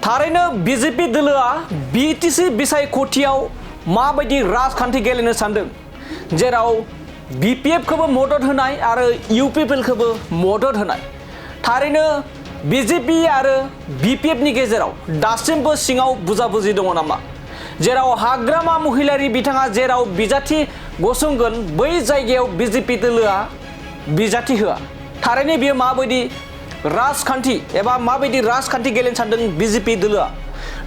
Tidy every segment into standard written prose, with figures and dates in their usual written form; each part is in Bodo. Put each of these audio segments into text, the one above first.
थारैनो बीजेपी दोलोआ बीटीसी बिसायख'थियाव माबायदि राजखान्थि गेलेनो सानदों जेराव बीपीएफखौबो मदद होनाय आरो यूपीपीएलखौबो मदद होनाय थारैनो बीजेपी आरो बीपीएफनि गेजेराव दासिमबो सिङाव बुजाबुजि दङ नामा जेराव हाग्रामा महिलारि बिथाङा जेराव बिजाथि गसंगोन बै जायगायाव बीजेपी दोलोआ बिजाथि होआ थारैनो बियो माबायदि राजखान्थि एबा माबायदि राजखान्थि गेलेनो सानदों बीजेपी दोलोआ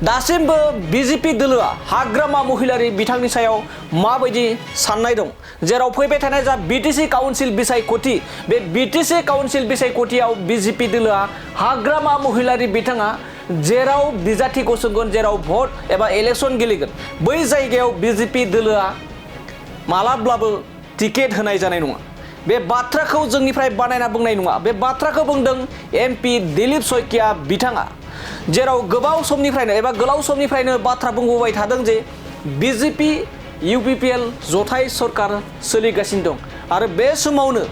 दासिमबो बीजेपी दोलोआ हाग्रामा महिलारि बिथांनि सायाव माबायदि साननाय दं जेराव फैबाय थानाय जा बीटीसी काउन्सिल बिसायख'थि बे बीटीसी काउन्सिल बिसायख'थियाव बीजेपी दोलोआ हाग्रामा महिलारि बिथाङा जेराव बिजाथि गसंगोन जेराव भट एबा इलेक्शन गेलेगोन बै जायगायाव बीजेपी दोलोआ मालाब्लाबो टिकेट होनाय जानाय नङा बे बाथ्राखौ जोंनिफ्राय बानायना बुंनाय नङा बे बाथ्राखौ बुंदों एमपि दिलीप शइकिया बिथाङा जेराव गोबाव समनिफ्रायनो एबा गोलाव समनिफ्रायनो बाथ्रा बुंबोबाय थादों जे बीजेपी यूपीपीएल जथाय सरकार सोलिगासिनो दं आरो बे समावनो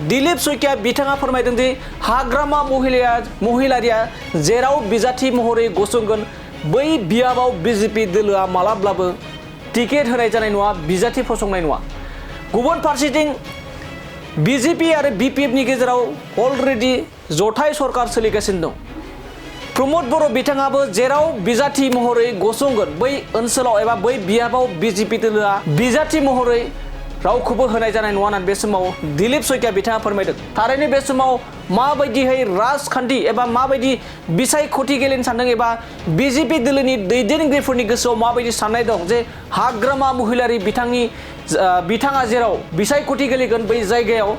दिलीप शइकिया बिथाङा फोरमायदों जे हाग्रामा महिलारिया जेराव बिजाथि महरै गसंगोन बै बियाबाव बीजेपी दोलोआ मालाब्लाबो टिकेट होनाय जानाय नङा बिजाथि फसंनाय नङा गुबुन फारसेथिं बीजेपी आरो बीपीएफनि गेजेराव अलरेडि जथाय सरकार सोलिगासिनो दं प्रमद बर' बिथाङाबो जेराव बिजाथि महरै गसंगोन बै ओनसोलाव एबा बै बियाबाव बीजेपी दोलोआ बिजाथि महरै रावखौबो होनाय जानाय नङा होननानै बे समाव दिलीप शइकिया बिथाङा फोरमायदों थारैनो बे समाव माबायदिहाय राजखान्थि एबा माबायदि बिसायख'थि गेलेनो सानदों एबा बीजेपी दोलोनि दैदेनगिरिफोरनि गोसोआव माबायदि साननाय दं जे हाग्रामा महिलारि बिथाङा जेराव बिसायख'थि गेलेगोन बै जायगायाव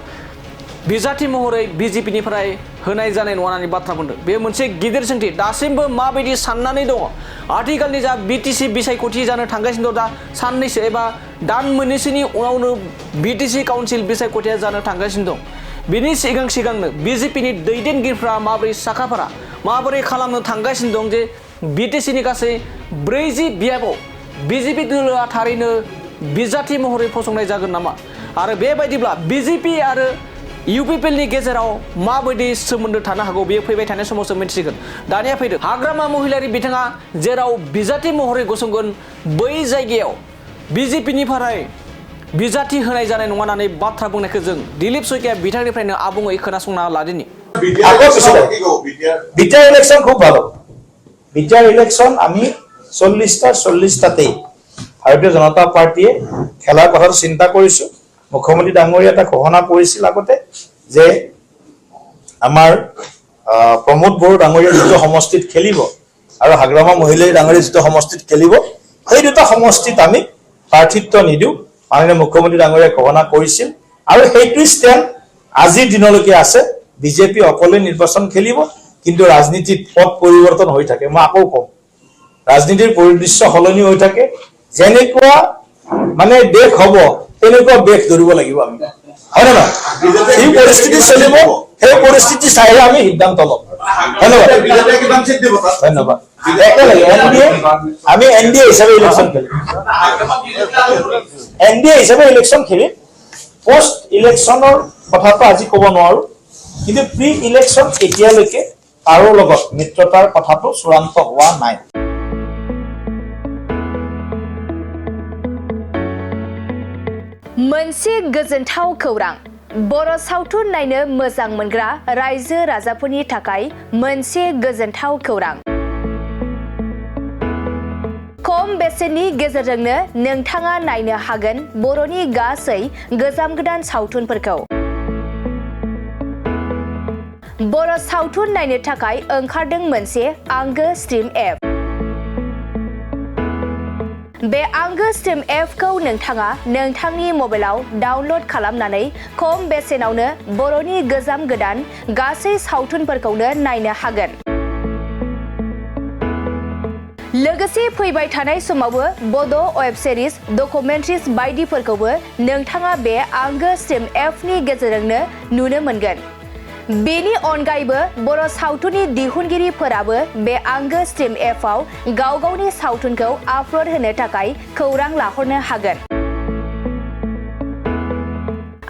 बिजाथि महरै बीजेपीनिफ्राय होनाय जानाय नङा होननानै बाथ्रा बुंदों बे मोनसे गिदिर सोंथि दासिमबो माबायदि साननानै दङ आथिखालनि जा बीटीसी बिसायख'थि जानो थांगासिनो दं दा साननैसो एबा दान मोननैसोनि उनावनो बीटीसी काउन्सिल बिसायख'थिया जानो थांगासिनो दं बिनि सिगांनो बीजेपीनि दैदेनगिरिफ्रा माबोरै साखाफारा माबोरै खालामनो थांगासिनो दं जे बीटीसीनि गासै 40 बियाबाव बीजेपी दोलोआ थारैनो बिजाथि महरै फसंनाय जागोन नामा आरो बेबायदिब्ला बीजेपी आरो यूपीपीएलनि गेजेराव माबायदि सोमोन्दो थानो हागौ बेयो फैबाय थानाय समावसो मिन्थिगोन दानिया फैदों हाग्रामा महिलारि बिथाङा जेराव बिजाथि महरै गसंगोन बै जायगायाव बीजेपीनिफ्राय बिजाथि होनाय जानाय नङा होननानै बाथ्रा बुंनायखौ जों दिलीप शइकिया बिथांनिफ्रायनो आबुङै खोनासंना लादिनि বিটিআর ইলেকশন খুব ভালো বিটিআর ইলেকশন আমি 40টাতেই ভাৰতীয় জনতা পাৰ্টিয়ে খেলাৰ কথা চিন্তা কৰিছো মুখ্যমন্ত্ৰী ডাঙৰীয়া এটা ঘোষণা কৰিছিল আগতে যে আমাৰ প্ৰমোদ বড়ো ডাঙৰীয়া যিটো সমষ্টিত খেলিব আৰু হাগ্ৰামা মহিলাই ডাঙৰীয়া যিটো সমষ্টিত খেলিব সেই দুটা সমষ্টিত আমি প্ৰাৰ্থিত্ব নিদিও মাননীয় মুখ্যমন্ত্ৰী ডাঙৰীয়া ঘোষণা কৰিছিল আৰু সেইটো ষ্টেণ্ড আজিৰ দিনলৈকে আছে বিজেপি অকলে নিৰ্বাচন খেলিব কিন্তু ৰাজনীতিত পথ পৰিৱৰ্তন হৈ থাকে মই আকৌ কম ৰাজনীতিৰ পৰিদৃশ্য সলনি হৈ থাকে যেনেকুৱা মানে দেশ হ'ব তেনেকুৱা বেশ ধৰিব লাগিব আমি হয় না এই পৰিস্থিতি চলিব সেই পৰিস্থিতি চাই আমি সিদ্ধান্ত ল'ম ধন্যবাদ ধন্যবাদ আমি এনডিএ হিচাপে ইলেকশন খেলিম এনডিএ হিচাপে ইলেকশন খেলিম পোষ্ট ইলেকশনৰ কথাটো আজি ক'ব নোৱাৰো কিন্তু প্ৰি ইলেকশন এতিয়ালৈকে কাৰো লগত মিত্ৰতাৰ কথাটো চূড়ান্ত হোৱা নাই मोनसे गोजोनथाव खौरां बर' सावथुन नायनो मोजां मोनग्रा रायजो राजाफोरनि थाखाय मोनसे गोजोनथाव खौरां खम बेसेननि गेजेरजोंनो नोंथाङा नायनो हागोन बर'नि गासै गोजाम गोदान सावथुनफोरखौ बर' सावथुन नायनो थाखाय ओंखारदों मोनसे आंगो स्ट्रिम एप बे आंगो स्ट्रिम एपखौ नोंथाङा नोंथांनि मबाइलाव डाउनल'ड खालामनानै खम बेसेनावनो बर'नि गोजाम गोदान गासै सावथुनफोरखौनो नायनो हागोन लोगोसे फैबाय थानाय समावबो बड' वेब सिरिज डकुमेन्ट्रिज बायदिफोरखौबो नोंथाङा बे आंगो स्ट्रिम एपनि गेजेरजोंनो नुनो मोनगोन बेनि अनगायैबो बर' सावथुननि दिहुनगिरिफोराबो बे आंगो स्ट्रिम एपआव गाव गावनि सावथुनखौ आपल'ड होनो थाखाय खौरां लाहरनो हागोन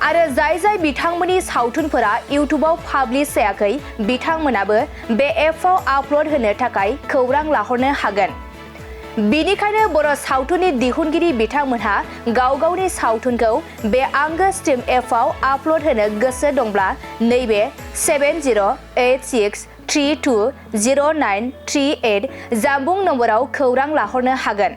आरो जाय बिथांमोननि सावथुनफोरा इउटुबाव पाब्लिश जायाखै बिथांमोनाबो बे एपआव आपल'ड होनो थाखाय खौरां लाहरनो हागोन। बेनिखायनो बर' सावथुननि दिहुनगिरि बिथांमोनहा गावगावनि सावथुनखौ बे आंगो स्ट्रिम एपआव आपल'ड होनो गोसो दंब्ला नैबे 7086320938 जानबुं नम्बराव खौरां लाहरनो हागोन।